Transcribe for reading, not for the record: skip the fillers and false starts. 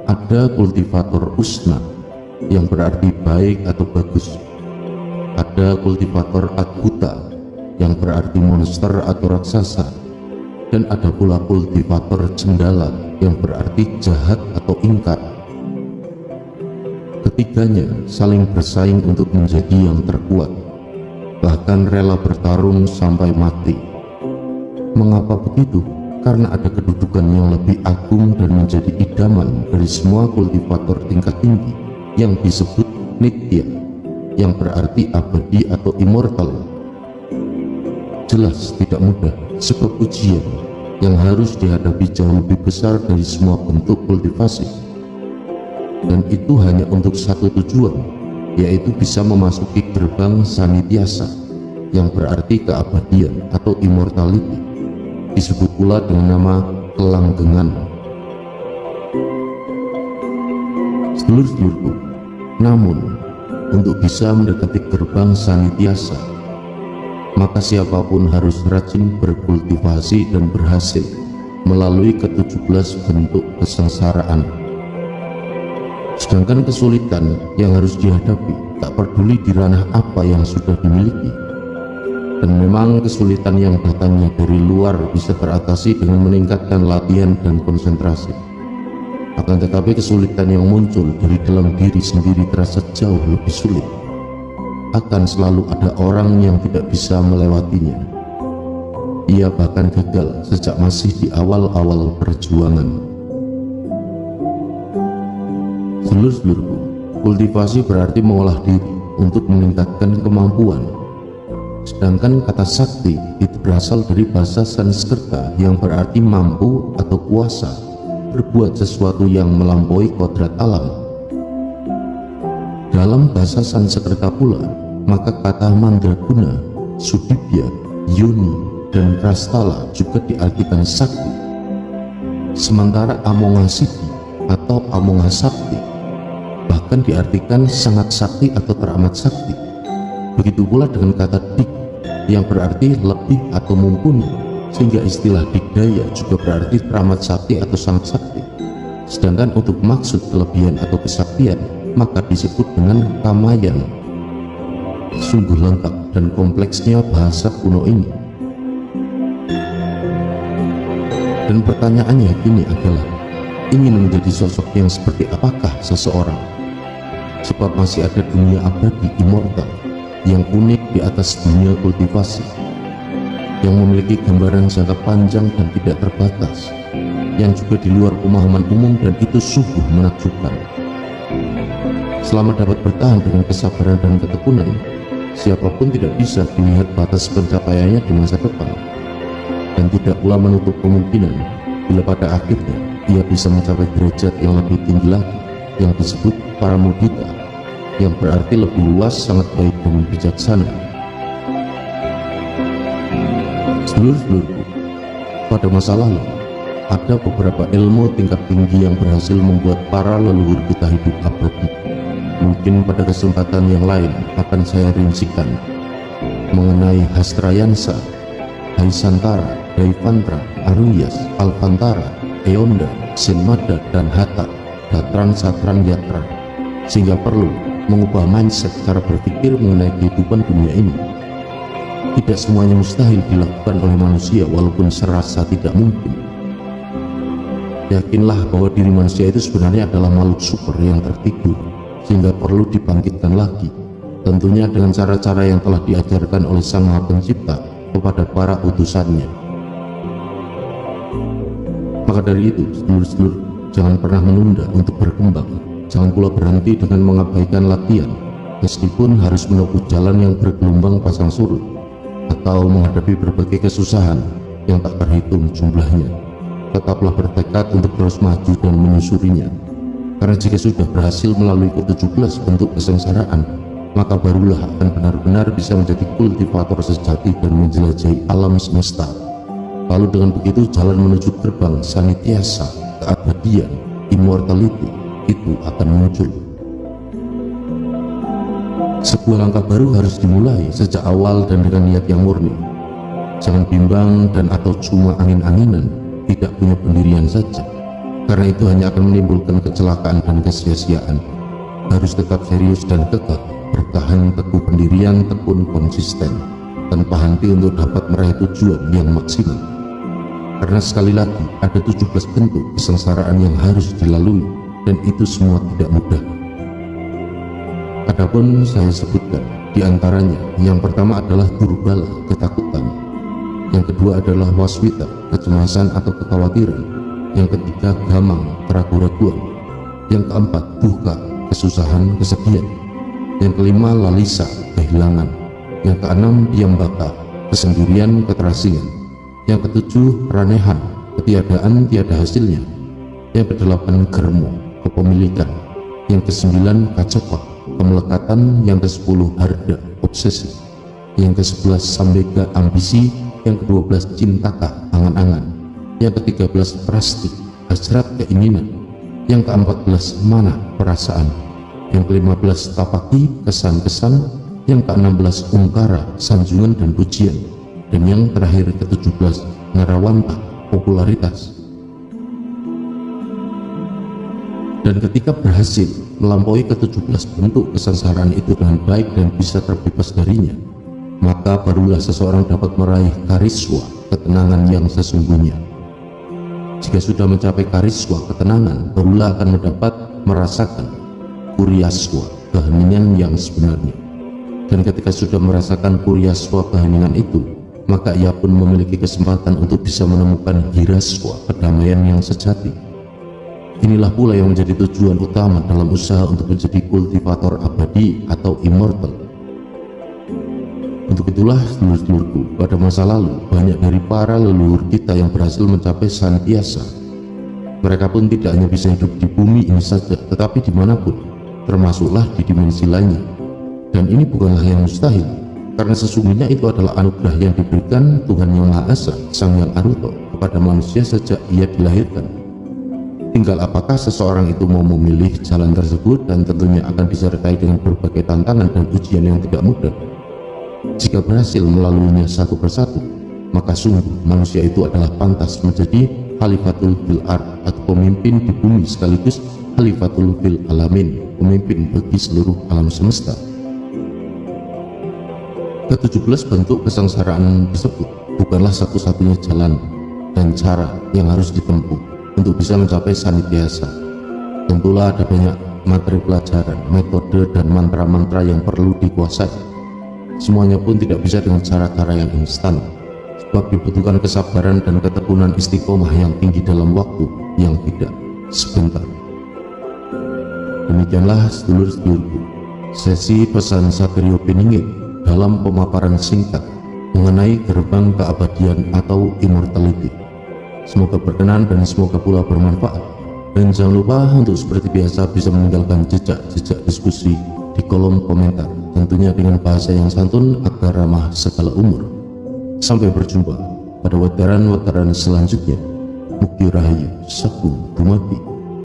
Ada kultivator usna yang berarti baik atau bagus. Ada kultivator adhuta yang berarti monster atau raksasa. Dan ada pula kultivator cendala yang berarti jahat atau ingkar. Ketiganya saling bersaing untuk menjadi yang terkuat, bahkan rela bertarung sampai mati. Mengapa begitu? Karena ada kedudukan yang lebih agung dan menjadi idaman dari semua kultivator tingkat tinggi yang disebut nitya, yang berarti abadi atau immortal. Jelas tidak mudah, sebab ujian yang harus dihadapi jauh lebih besar dari semua bentuk kultivasi, dan itu hanya untuk satu tujuan, yaitu bisa memasuki gerbang sanityasa, yang berarti keabadian atau immortality. Disebut pula dengan nama kelanggengan. Sedulur-sedulurku, namun untuk bisa mendekati gerbang sanityasa, maka siapapun harus rajin berkultivasi dan berhasil melalui ke-17 bentuk kesengsaraan. Sedangkan kesulitan yang harus dihadapi tak peduli di ranah apa yang sudah dimiliki. Dan memang kesulitan yang datangnya dari luar bisa teratasi dengan meningkatkan latihan dan konsentrasi. Akan tetapi kesulitan yang muncul dari dalam diri sendiri terasa jauh lebih sulit. Akan selalu ada orang yang tidak bisa melewatinya. Ia bahkan gagal sejak masih di awal-awal perjuangan. Sedulur-sedulurku, kultivasi berarti mengolah diri untuk meningkatkan kemampuan. Sedangkan kata sakti itu berasal dari bahasa Sanskerta yang berarti mampu atau kuasa berbuat sesuatu yang melampaui kodrat alam. Dalam bahasa Sanskerta pula, maka kata mandraguna, sudibya, yoni, dan prastala juga diartikan sakti. Sementara amongasiti atau amongasakti bahkan diartikan sangat sakti atau teramat sakti. Begitu pula dengan kata dik yang berarti lebih atau mumpuni, sehingga istilah dikdaya juga berarti teramat sakti atau sangat sakti. Sedangkan untuk maksud kelebihan atau kesaktian maka disebut dengan kamayan. Sungguh lengkap dan kompleksnya bahasa kuno ini. Dan pertanyaannya kini adalah, ingin menjadi sosok yang seperti apakah seseorang? Sebab masih ada dunia abadi immortal yang unik di atas dunia kultivasi, yang memiliki gambaran jangka panjang dan tidak terbatas, yang juga di luar pemahaman umum, dan itu sungguh menakjubkan. Selama dapat bertahan dengan kesabaran dan ketekunan, siapapun tidak bisa dilihat batas pencapaiannya di masa depan, dan tidak pula menutup kemungkinan bila pada akhirnya ia bisa mencapai derajat yang lebih tinggi lagi, yang disebut paramudita, yang berarti lebih luas, sangat baik dan bijaksana. Sedulur-sedulurku, pada masa lalu ada beberapa ilmu tingkat tinggi yang berhasil membuat para leluhur kita hidup abadi. Mungkin pada kesempatan yang lain akan saya rincikan mengenai Hastrayansa, Haisantara, Daivantra, Aruyas, Alvantara, Eonda, Senmada, dan Hatta, Datran, Satran, Yatra, sehingga perlu mengubah mindset cara berpikir mengenai kehidupan dunia ini. Tidak semuanya mustahil dilakukan oleh manusia, walaupun serasa tidak mungkin. Yakinlah bahwa diri manusia itu sebenarnya adalah makhluk super yang tertidur, sehingga perlu dibangkitkan lagi, tentunya dengan cara-cara yang telah diajarkan oleh Sang Maha Pencipta kepada para utusannya. Maka dari itu, sedulur-sedulur, jangan pernah menunda untuk berkembang. Jangan pula berhenti dengan mengabaikan latihan, meskipun harus menempuh jalan yang bergelombang pasang surut, atau menghadapi berbagai kesusahan yang tak terhitung jumlahnya. Tetaplah bertekad untuk terus maju dan menyusurinya, karena jika sudah berhasil melalui ke-17 bentuk kesengsaraan, maka barulah akan benar-benar bisa menjadi kultivator sejati dan menjelajahi alam semesta. Lalu dengan begitu jalan menuju gerbang sanityasa, keabadian, immortality itu akan muncul. Sebuah langkah baru harus dimulai sejak awal dan dengan niat yang murni. Jangan bimbang dan atau cuma angin-anginan, tidak punya pendirian saja. karena itu hanya akan menimbulkan kecelakaan dan kesia-siaan. Harus tetap serius dan kekeh, bertahan teguh pendirian, tekun konsisten, tanpa henti untuk dapat meraih tujuan yang maksimal. Karena sekali lagi ada 17 bentuk kesengsaraan yang harus dilalui, dan itu semua tidak mudah. Adapun saya sebutkan di antaranya, yang pertama adalah durbala, ketakutan. Yang kedua adalah waswita, kecemasan atau kekhawatiran. Yang ketiga gamang, keraguan-raguan. Yang keempat duka, kesusahan, kesedihan. Yang kelima lalisa, kehilangan. Yang keenam diambaka, kesendirian, keterasingan. Yang ketujuh ranehan, ketiadaan tiada hasilnya. Yang kedelapan germo, kepemilikan. Yang kesembilan kacepa, kemelekatan. Yang ke-10 harda, obsesi. Yang ke-11 sambega, ambisi. Yang ke-12 cintaka, angan-angan. Yang ke-13 prasti, hasrat, keinginan. Yang ke-14 mana, perasaan. Yang ke-15 tapaki, kesan-kesan. Yang ke-16 ungkara, sanjungan dan pujian. Dan yang terakhir ke-17 narawanta, popularitas. Dan ketika berhasil melampaui ke-17 bentuk kesengsaraan itu dengan baik dan bisa terbebas darinya, maka barulah seseorang dapat meraih kariswa, ketenangan yang sesungguhnya. Jika sudah mencapai kariswa, ketenangan, barulah akan mendapat merasakan kuryaswa, keheningan yang sebenarnya. Dan ketika sudah merasakan kuryaswa, keheningan itu, maka ia pun memiliki kesempatan untuk bisa menemukan hiraswa, kedamaian yang sejati. Inilah pula yang menjadi tujuan utama dalam usaha untuk menjadi kultivator abadi atau immortal. Untuk itulah sedulur-sedulurku, pada masa lalu banyak dari para leluhur kita yang berhasil mencapai santiasa. Mereka pun tidak hanya bisa hidup di bumi ini saja, tetapi dimanapun, termasuklah di dimensi lainnya. Dan ini bukanlah yang mustahil, karena sesungguhnya itu adalah anugerah yang diberikan Tuhan Yang Maha Esa, Sang Yang Aruto, kepada manusia sejak ia dilahirkan. Tinggal apakah seseorang itu mau memilih jalan tersebut, dan tentunya akan disertai dengan berbagai tantangan dan ujian yang tidak mudah. Jika berhasil melaluinya satu persatu, maka sungguh manusia itu adalah pantas menjadi Khalifatul fil ard, atau pemimpin di bumi sekaligus Khalifatul fil alamin, pemimpin bagi seluruh alam semesta. Ke-17 bentuk kesengsaraan tersebut bukanlah satu-satunya jalan dan cara yang harus ditempuh untuk bisa mencapai sanitiasa. Tentulah ada banyak materi pelajaran, metode, dan mantra-mantra yang perlu dikuasai. Semuanya pun tidak bisa dengan cara-cara yang instan, sebab dibutuhkan kesabaran dan ketekunan istiqomah yang tinggi dalam waktu yang tidak sebentar. Demikianlah sedulur-sedulurku, sesi pesan Saterio Piningit dalam pemaparan singkat mengenai gerbang keabadian atau immortality. Semoga berkenan dan semoga pula bermanfaat. Dan jangan lupa untuk seperti biasa bisa meninggalkan jejak-jejak diskusi di kolom komentar, tentunya dengan bahasa yang santun agar ramah segala umur. Sampai berjumpa pada wataran-wataran selanjutnya. Mugi Rahayu Sagung Dumadi.